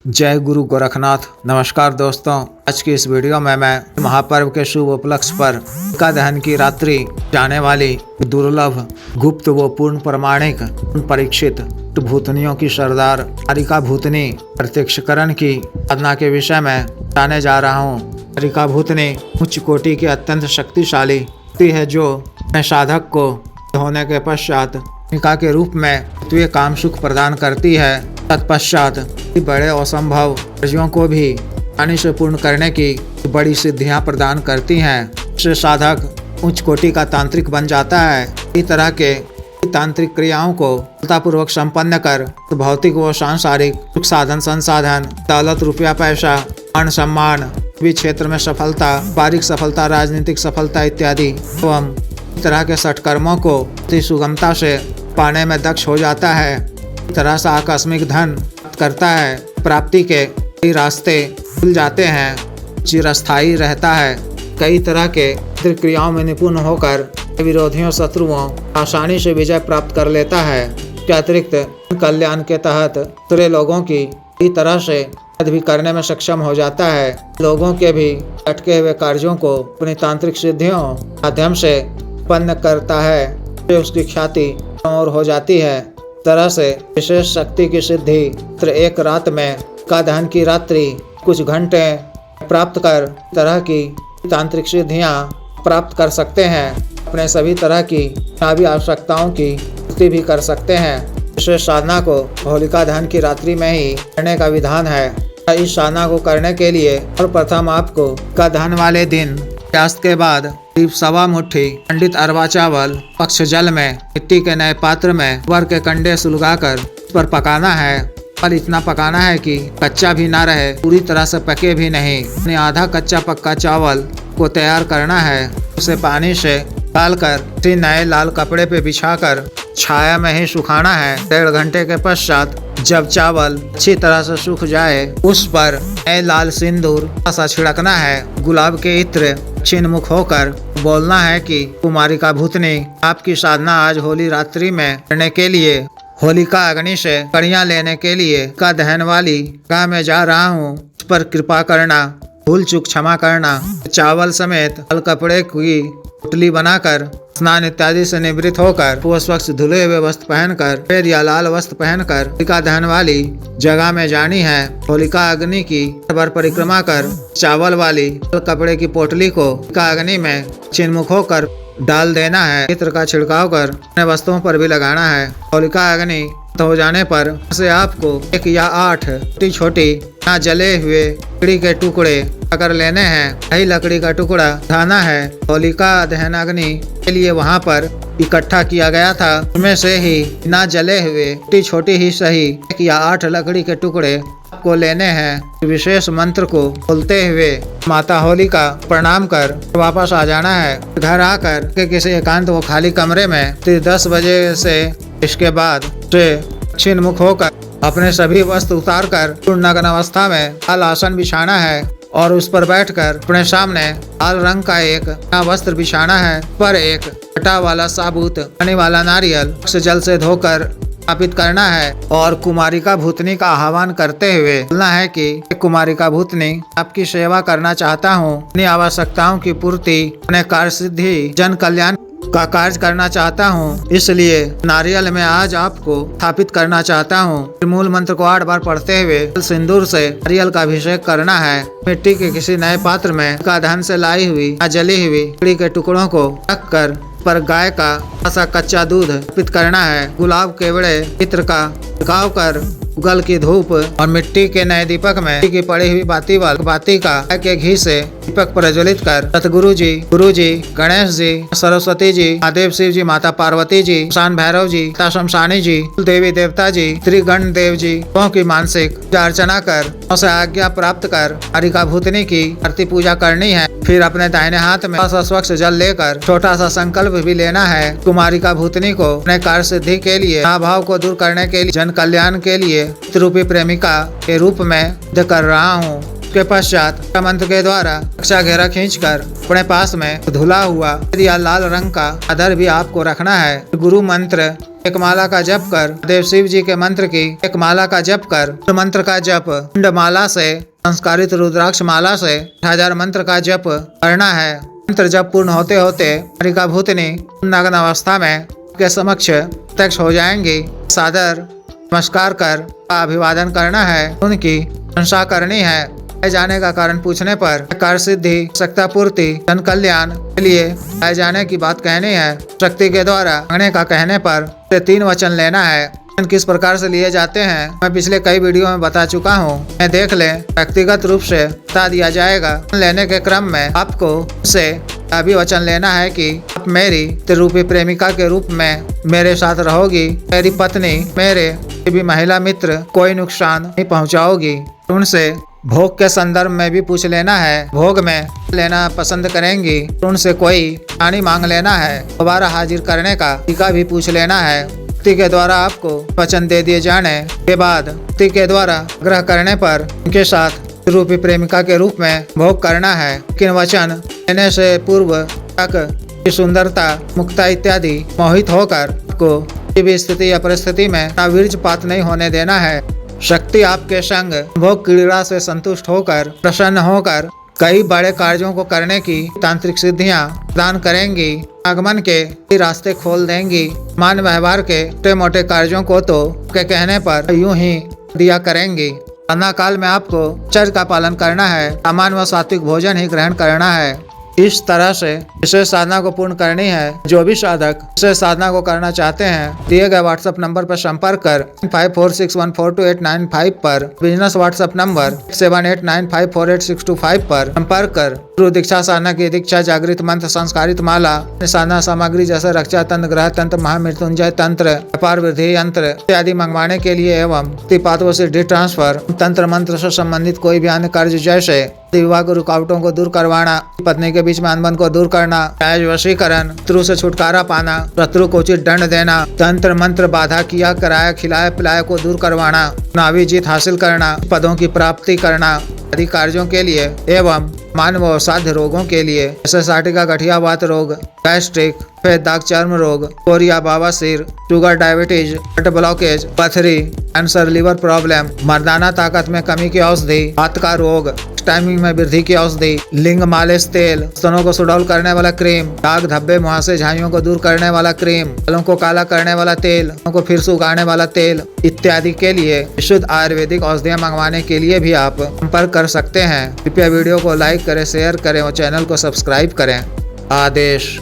जय गुरु गोरखनाथ। नमस्कार दोस्तों, आज की इस वीडियो में मैं महापर्व के शुभ उपलक्ष्य पर होलिका दहन की रात्रि जाने वाली दुर्लभ, गुप्त व पूर्ण प्रमाणिक, परीक्षित भूतनियों की सरदार कारिका भूतनी प्रत्यक्षकरण की साधना के विषय में बताने जा रहा हूँ। कारिका भूतनी उच्च कोटि की अत्यंत शक्तिशाली है जो अपने साधक को होने के पश्चात कारिका के रूप में पृथ्वी काम सुख प्रदान करती है। तत्पश्चात बड़े असंभव कार्यों को भी आसानी से पूर्ण करने की बड़ी सिद्धियां प्रदान करती हैं। इससे साधक उच्च कोटि का तांत्रिक बन जाता है। इस तरह के तांत्रिक क्रियाओं को सफलतापूर्वक संपन्न कर भौतिक व सांसारिक सुख साधन संसाधन, दौलत, रुपया, पैसा, मान सम्मान, भी क्षेत्र में सफलता, व्यापारिक सफलता, राजनीतिक सफलता इत्यादि एवं इस तरह के सत्कर्मों को अति सुगमता से पाने में दक्ष हो जाता है। इस तरह से आकस्मिक धन करता है। प्राप्ति के कई रास्ते खुल जाते हैं। चिरस्थायी रहता है। कई तरह के क्रियाओं में निपुण होकर विरोधियों, शत्रुओं आसानी से विजय प्राप्त कर लेता है। इसके अतिरिक्त कल्याण के तहत दूसरे लोगों की कई तरह से मदद भी करने में सक्षम हो जाता है। लोगों के भी अटके हुए कार्यों को अपनी तांत्रिक सिद्धियों माध्यम से उत्पन्न करता है। उसकी ख्याति और हो जाती है। तरह से विशेष शक्ति की सिद्धि एक रात में का दहन की रात्रि कुछ घंटे प्राप्त कर तरह की तांत्रिक सिद्धियां प्राप्त कर सकते हैं। अपने सभी तरह की चुनावी आवश्यकताओं की पूर्ति भी कर सकते हैं। विशेष साधना को होलिका दहन की रात्रि में ही करने का विधान है। इस साधना को करने के लिए सर्वप्रथम आपको का दहन वाले दिन सूर्यास्त के बाद करीब 1.25 मुट्ठी खंडित अरवा चावल पक्ष जल में मिट्टी के नए पात्र में वर के कंडे सुलगाकर उस पर पकाना है। और इतना पकाना है कि कच्चा भी ना रहे, पूरी तरह से पके भी नहीं। आधा कच्चा पक्का चावल को तैयार करना है। उसे पानी से डालकर किसी नए लाल कपड़े पे बिछाकर छाया में ही सुखाना है। 1.5 घंटे के पश्चात जब चावल अच्छी तरह से सूख जाए उस पर नए लाल सिंदूर सा छिड़कना है। गुलाब के इत्र चिन्मुख होकर बोलना है कि कुमारिका भूतनी, आपकी साधना आज होली रात्रि में करने के लिए, होलिका अग्नि से कड़ियां लेने के लिए का दहन वाली जगह में जा रहा हूँ। उस पर कृपा करना, भूल चूक क्षमा करना। चावल समेत लाल कपड़े की पुतली बनाकर स्नान इत्यादि से निवृत्त होकर वो स्वच्छ धुले हुए वस्त्र पहनकर, सफेद या लाल वस्त्र पहनकर होलिका दहन वाली जगह में जानी है। होलिका अग्नि की बार परिक्रमा कर चावल वाली लाल कपड़े की पोटली को होलिका अग्नि में चिन्मुख होकर डाल देना है। इत्र का छिड़काव कर अपने वस्तुओं पर भी लगाना है। होलिका अग्नि हो जाने पर उसे आपको 1 या 8 छोटी छोटी ना जले हुए लकड़ी के टुकड़े कर लेने हैं। यही लकड़ी का टुकड़ा उठाना है। होलिका दहन अग्नि के लिए वहाँ पर इकट्ठा किया गया था, उनमें से ही ना जले हुए छोटी छोटी ही सही 1 या 8 लकड़ी के टुकड़े आपको लेने हैं। विशेष मंत्र को बोलते हुए माता होलिका प्रणाम कर वापस आ जाना है। घर आकर के किसी एकांत व खाली कमरे में 10 बजे से इसके बाद से दक्षिण मुख होकर अपने सभी वस्त्र उतार कर पूर्ण नग्न अवस्था में लाल आसन बिछाना है और उस पर बैठकर अपने सामने लाल रंग का एक नया वस्त्र बिछाना है। पर एक कटा वाला साबुत पानी वाला नारियल से जल से धोकर स्थापित करना है और कुमारिका भूतनी का आह्वान करते हुए बोलना है कि कुमारिका भूतनी, आपकी सेवा करना चाहता हूँ। अपनी आवश्यकताओं की पूर्ति, अपने कार्य सिद्धि, जन कल्याण का कार्य करना चाहता हूँ। इसलिए नारियल में आज आपको स्थापित करना चाहता हूँ। मूल मंत्र को 8 बार पढ़ते हुए सिंदूर से नारियल का अभिषेक करना है। मिट्टी के किसी नए पात्र में का धन से लाई हुई या जली हुई लकड़ी के टुकड़ों को रख कर पर गाय का ऐसा कच्चा दूध अर्पित करना है। गुलाब के बड़े इत्र का छिड़काव कर उगल की धूप और मिट्टी के नए दीपक में की पड़ी हुई बाती का गाय के घी से दीपक प्रज्वलित कर सतगुरु जी, गुरु जी, गणेश जी, सरस्वती जी, महादेव शिव जी, माता पार्वती जी, शान भैरव जी, माता शमशानी जी, देवी देवता जी, त्रिगण देव जी की मानसिक पूजा अर्चना कर उसे आज्ञा प्राप्त कर कारिका भूतनी की आरती पूजा करनी है। फिर अपने दाहिने हाथ में स्वच्छ जल लेकर छोटा सा संकल्प भी लेना है। कुमारिका भूतनी को अपने कार्य सिद्धि के लिए, भाव को दूर करने के लिए, जन कल्याण के लिए रूपी प्रेमिका के रूप में कर रहा हूँ। उसके पश्चात मंत्र के द्वारा रक्षा घेरा खींचकर अपने पास में धुला हुआ या लाल रंग का चादर भी आपको रखना है। गुरु मंत्र एक माला का जप कर, देव शिव जी के मंत्र की एक माला का जप कर, मंत्र का जप कुंड माला से संस्कारित रुद्राक्ष माला से 1000 मंत्र का जप करना है। मंत्र जप पूर्ण होते होते हरिका भूतनी नग्न अवस्था में के समक्ष प्रत्यक्ष हो जाएंगी। सादर नमस्कार कर अभिवादन करना है, उनकी प्रशंसा करनी है। जाने का कारण पूछने पर कार्य सिद्धि, सत्ता पूर्ति, जन कल्याण के लिए आए जाने की बात कहनी है। शक्ति के द्वारा मांगने का कहने पर 3 वचन लेना है। किस प्रकार से लिए जाते हैं मैं पिछले कई वीडियो में बता चुका हूँ, मैं देख लें, व्यक्तिगत रूप से बता दिया जाएगा। लेने के क्रम में आपको से अभी वचन लेना है कि आप मेरी त्रिरूपी प्रेमिका के रूप में मेरे साथ रहोगी, मेरी पत्नी, मेरे भी महिला मित्र कोई नुकसान नहीं पहुँचाओगी। उनसे भोग के संदर्भ में भी पूछ लेना है, भोग में लेना पसंद करेंगी, उनसे कोई पानी मांग लेना है। दोबारा हाजिर करने का तरीका भी पूछ लेना है। व्यक्ति के द्वारा आपको वचन दे दिए जाने के बाद व्यक्ति के द्वारा ग्रह करने पर उनके साथ रूपी प्रेमिका के रूप में भोग करना है। लेकिन वचन देने से पूर्व तक की सुंदरता, मुक्ता इत्यादि मोहित होकर आपको किसी भी स्थिति या परिस्थिति में वीर्यपात नहीं होने देना है। शक्ति आपके संग भोग क्रीड़ा से संतुष्ट होकर प्रसन्न होकर कई बड़े कार्यों को करने की तांत्रिक सिद्धियां प्रदान करेंगी। आगमन के रास्ते खोल देंगी। मान व्यवहार के छोटे मोटे कार्यों को तो के कहने पर यूं ही दिया करेंगी। साधना काल में आपको चर्च का पालन करना है, सामान्य व सात्विक भोजन ही ग्रहण करना है। इस तरह से विशेष साधना को पूर्ण करनी है। जो भी साधक विशेष साधना को करना चाहते हैं दिए गए व्हाट्सएप नंबर पर संपर्क कर 5461428995 पर, बिजनेस व्हाट्सएप नंबर 78954862 पर संपर्क कर गुरु दीक्षा साधना की दीक्षा, जागृत मंत्र, संस्कारित माला, साधना सामग्री जैसे रक्षा तंत्र, ग्रह तंत्र, महामृत्युंजय तंत्र, व्यापार वृद्धि यंत्र इत्यादि मंगवाने के लिए एवं पातों से ट्रांसफर, तंत्र मंत्र से संबंधित कोई भी अन्य कार्य जैसे विवाह की रुकावटों को दूर करवाना, पत्नी के बीच में अनबन को दूर करना, वशीकरण, शत्रु से छुटकारा पाना, शत्रु को उचित दंड देना, तंत्र मंत्र बाधा किया कराया खिलाया पिलाया को दूर करवाना, चुनावी जीत हासिल करना, पदों की प्राप्ति करना आदि कार्यों के लिए एवं मानव असाध्य रोगों के लिए जैसे साटिका, गठियावात रोग, गैस्ट्रिक, सफेद दाग चर्म रोग, कोरिया, बवासीर, शुगर, डायबिटीज, हार्ट ब्लॉकेज, पथरी, कैंसर, लिवर प्रॉब्लम, मर्दाना ताकत में कमी की औषधि, हाथ का रोग, टाइमिंग में वृद्धि की औषधि, लिंग मालिश तेल, स्तनों को सुडौल करने वाला क्रीम, दाग धब्बे मुहासे झाइयों को दूर करने वाला क्रीम, बालों को काला करने वाला तेल, को फिर से उगाने वाला तेल इत्यादि के लिए शुद्ध आयुर्वेदिक औषधियाँ मंगवाने के लिए भी आप संपर्क कर सकते हैं। कृपया वीडियो को लाइक करें, शेयर करें और चैनल को सब्सक्राइब करें। आदेश।